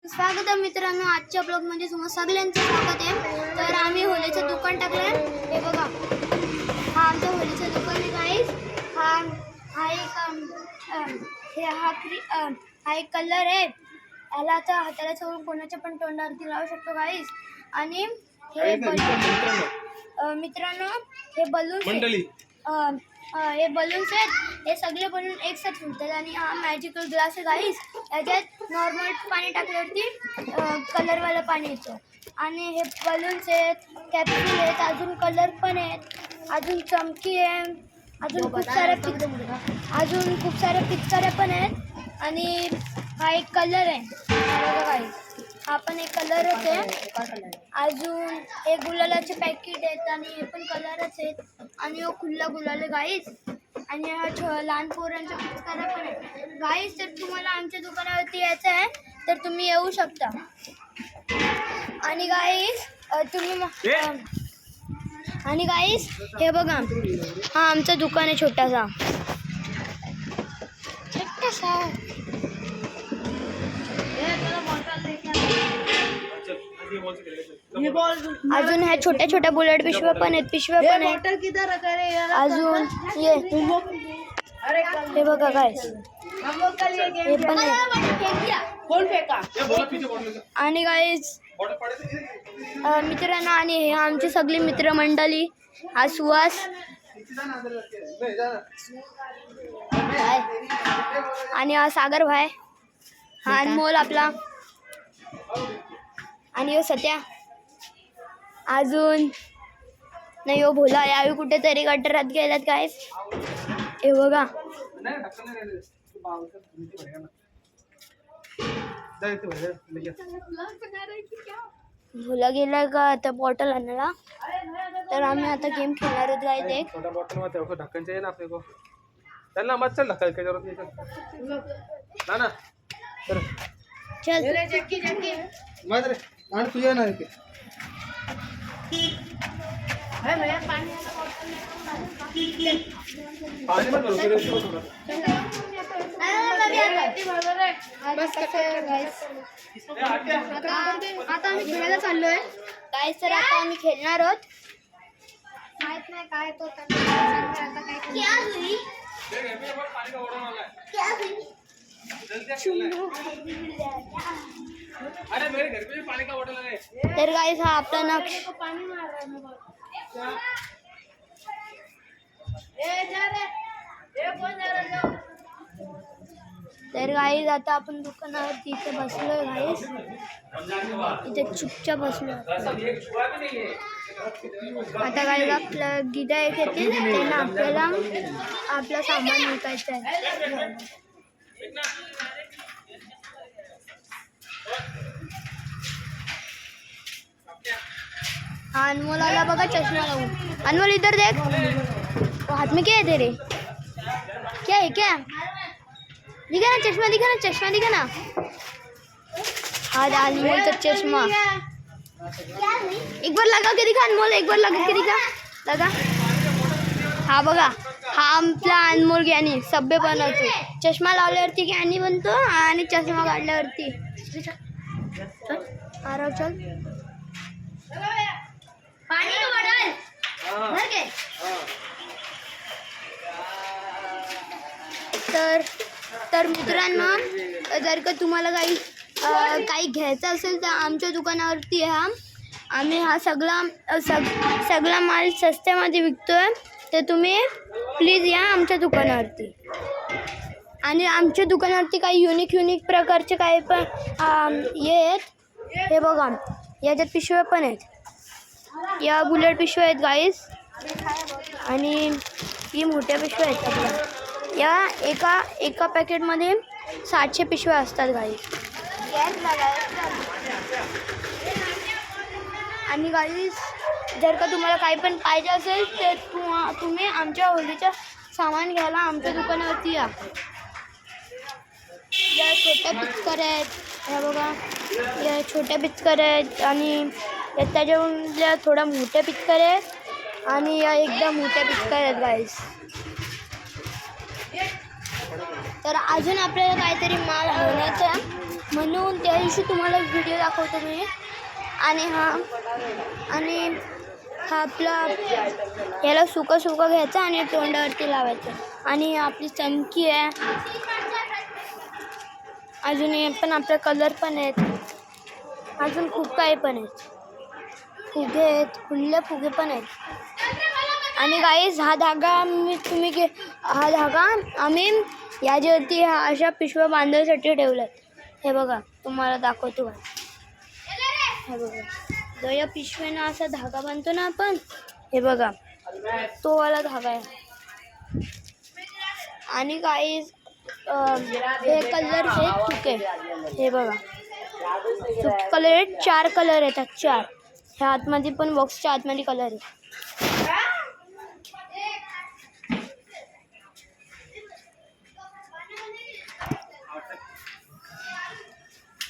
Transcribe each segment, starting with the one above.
स्वागत आहे मित्रांनो, आजच्या ब्लॉग मध्ये तुम्हा सगळ्यांचं स्वागत आहे। तर आम्ही होलीचं दुकान टाकलंय, हे बघा, हा आमचं होलीचं दुकान आहे गाईस। हा एक कलर आहे, याला आता हाताला सोडून कोणाच्या पण तोंडावरती लावू शकतो गाईस। आणि हे मित्रांनो, हे बलून हे बलून्स आहेत, हे सगळे बलून एक साथ फुटतात। आणि हा मॅजिकल ग्लास आहे गाईस, याच्यात नॉर्मल पाणी टाकल्यावरती कलरवाला पाणी येतं। आणि हे बलून्स आहेत, कॅप्सूल आहेत, अजून कलर पण आहेत, अजून चमकी आहे, अजून खूप साऱ्या पिचकाऱ्या पण आहेत। आणि हा एक कलर आहे बघा गाईस, हा पण एक कलरच आहे। अजून हे गुलालाचे पॅकेट आहेत आणि हे पण कलरच आहेत। आणि हा खुल्ला गुलाल आहे गाईस। आणि हा लहान पोरांच्या पिचकाऱ्या पण आहे गाईस। तर तुम्हाला आमच्या दुकानावरती यायचं आहे तर तुम्ही येऊ शकता। आणि गाईस हे बघा, हा आमचं दुकान आहे छोटासा। अजून ह्या छोट्या छोट्या बुलेट पिशव्या पण आहेत, अजून हे बघा गाईस, हे पण आहे। आणि गाईस मित्रांनो, आणि हे आमची सगळी मित्रमंडळी, हा सुहास आणि हा सागर भाई, हा अनमोल आपला, आणि हो सत्या, अजून नाही हो भोला, यावेळी कुठेतरी गटारात गेल्यात गाईस, हे बघा। भोला गेला का आता बॉटल आणायला। तर आम्ही आता गेम खेळणार आहोत गाईस। एक ढक्कन चाहिए ना अपने को, चलना मत, चल ढक्कन की जरूरत नहीं, ना ना चल मत रे, आण तुझे ना के पानी मत भरो फिर इसको थोड़ा। आता आम्ही खेळायला चाललोय गाईस। तर आता आम्ही खेळणार आहोत, माहित नाही काय तो अरे मेरे घर पे भी पानी का बोतल है। तर गाईस हा आपला नक्ष, तर गाईस आता आपण दुकानावरती इथे बसलोय गाईस, इथे चुपचाप बसलोय। आता गाईस आपलं गिराईक येतील, त्यांना आपल्याला आपलं सामान विकायचं आहे। हाँ अनमोल आला बघा चश्मा लावून। अनमोल इधर देख, वो हाथ में क्या है तेरे, क्या है, क्या दिखा ना चश्मा, दिखा ना चश्मा, दिखा ना। हाँ अनमोल का चश्मा, एक बार लगा के दिखा अनमोल, एक बार लगा के दिखा, लगा। हा बघा, हा आपला अनमोल ज्ञानी सभ्य बनवतो। चष्मा लावल्यावरती ज्ञानी बनतो आणि चष्मा काढल्यावरती आराव चल पाणी का बॉटल भर के। तर मित्रांनो, जर का तुम्हाला काही घ्यायचं असेल तर आमच्या दुकानावरती या। आम्ही हा सगळा माल सस्त्यामध्ये विकतोय, तर तुम्ही प्लीज या आमच्या दुकानावरती। आणि आमच्या दुकानावरती काही युनिक प्रकारचे काही पण हे आहेत, हे बघा, याच्यात पिशव्या पण आहेत, या बुलेट पिशव्या आहेत गाईस। आणि ही मोठ्या पिशव्या आहेत आपल्या, या एका पॅकेटमध्ये 700 पिशव्या असतात गाईस। आणि गाईस जर का तुम्हाला काही पण पाहिजे असेल तर तुम्ही आमच्या होलीचं सामान घ्यायला आमच्या दुकानावरती या। या छोट्या पिचकाऱ्या आहेत, ह्या बघा, या छोट्या पिचकाऱ्या आहेत, आणि त्याच्याहून थोड्या मोठ्या पिचकाऱ्या आहेत, आणि या एकदम मोठ्या पिचकाऱ्या आहेत गाईस। तर अजून आपल्याला काहीतरी माल आणायचा, म्हणून त्या दिवशी तुम्हाला व्हिडिओ दाखवतो मी. आणि हा आपला याला सुका घ्यायचा आणि तोंडावरती लावायचं. आणि आपली चमकी आहे. अजून हे पण आपला कलर पण आहेत. अजून खूप काही पण आहेत. फुगे आहेत, फुल्ले फुगे पण आहेत. आणि गाईज हा धागा हा धागा आम्ही याच्यावरती अशा पिशव्या बांधण्यासाठी ठेवल्यात. हे बघा, तुम्हाला दाखवतो. हे बघा, तर या पिशव्यानं असा धागा बांधतो ना आपण. हे बघा, तो वाला धागा आहे. आणि गाईज हे कलर हे चुके. हे बघा, चुके कलर आहेत. 4 कलर येतात, 4. ह्या आतमध्ये पण बॉक्सच्या आतमध्ये कलर आहे.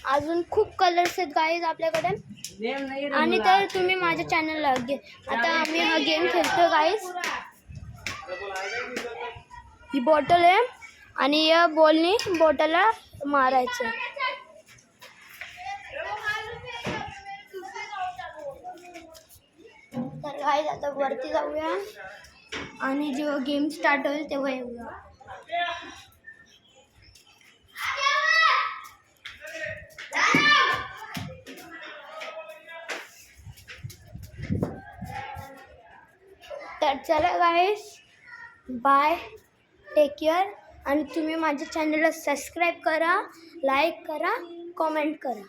अजून खूप कलर्स आहेत गाईज आपल्याकडे. आणि तर तुम्ही माझ्या चॅनलला आता आम्ही हा गेम खेळतो गाईज. ही बॉटल आहे आणि या बॉलनी बॉटलला मारायचं. तर गाईज आता वरती जाऊया आणि जेव्हा गेम स्टार्ट होईल तेव्हा येऊया. तर चला गाईज, बाय, टेक केअर. आणि तुम्ही माझ्या चॅनलला सबस्क्राईब करा, लाईक करा, कमेंट करा.